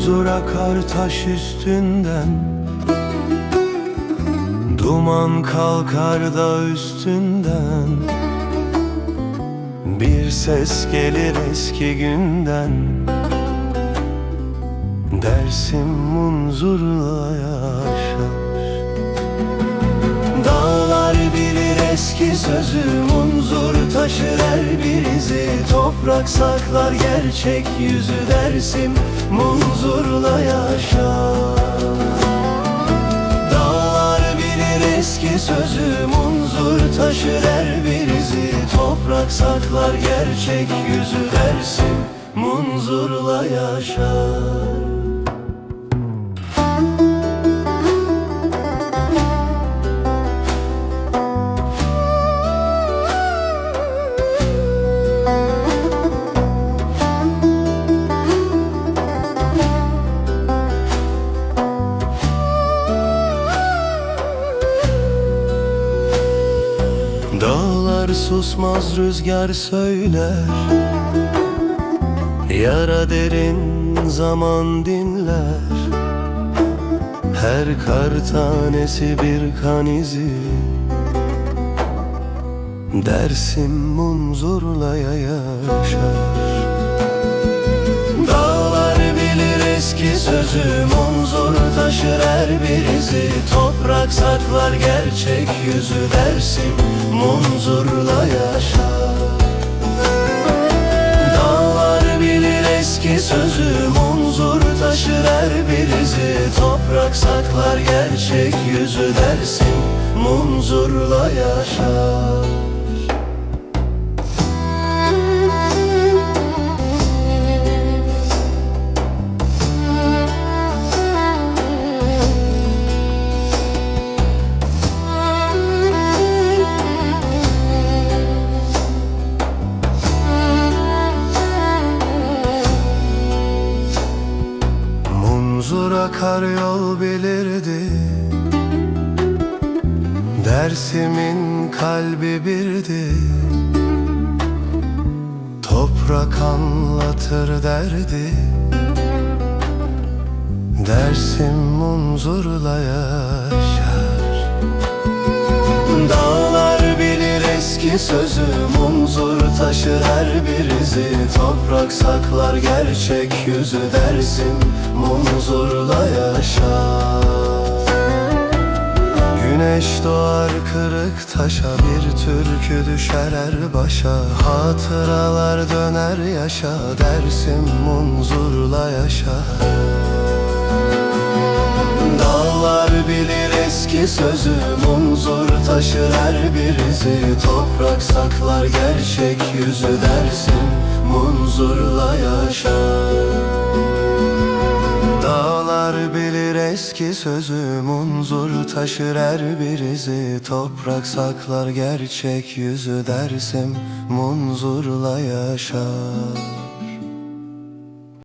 Munzur akar taş üstünden, duman kalkar da üstünden. Bir ses gelir eski günden, Dersim Munzur'la yaşar. Dağlar bilir eski sözü, Munzur taşır her bir izi. Toprak saklar gerçek yüzü, Dersim Munzur'la yaşar. Dağlar bilir eski sözü, Munzur taşır her bir izi. Toprak saklar gerçek yüzü, Dersim Munzur'la yaşar. Dağlar susmaz, rüzgar söyler, yara derin, zaman dinler. Her kar tanesi bir kan izi, Dersim Munzur'la yaşar. Dağlar bilir eski sözü, Munzur taşır her bir izi. Toprak saklar gerçek yüzü, Dersim Munzur'la yaşar. Dağlar bilir eski sözü, Munzur taşır her bir izi. Toprak saklar gerçek yüzü, Dersim Munzur'la yaşar. Munzur akar yol bilirdi, Dersim'in kalbi birdi. Toprak anlatır derdi, Dersim Munzur'la yaşar. Dağlar bilir eski sözü, Munzur taşır her bir izi. Toprak saklar gerçek yüzü, Dersim Munzur'la yaşar. Güneş doğar kırık taşa, bir türkü düşer her başa. Hatıralar döner yaşa, Dersim Munzur'la yaşar. Dağlar bilir eski sözü, Munzur taşır her bir izi. Toprak saklar gerçek yüzü, Dersim Munzur'la yaşar. Dağlar bilir eski sözü, Munzur taşır her bir izi. Toprak saklar gerçek yüzü, Dersim Munzur'la yaşar.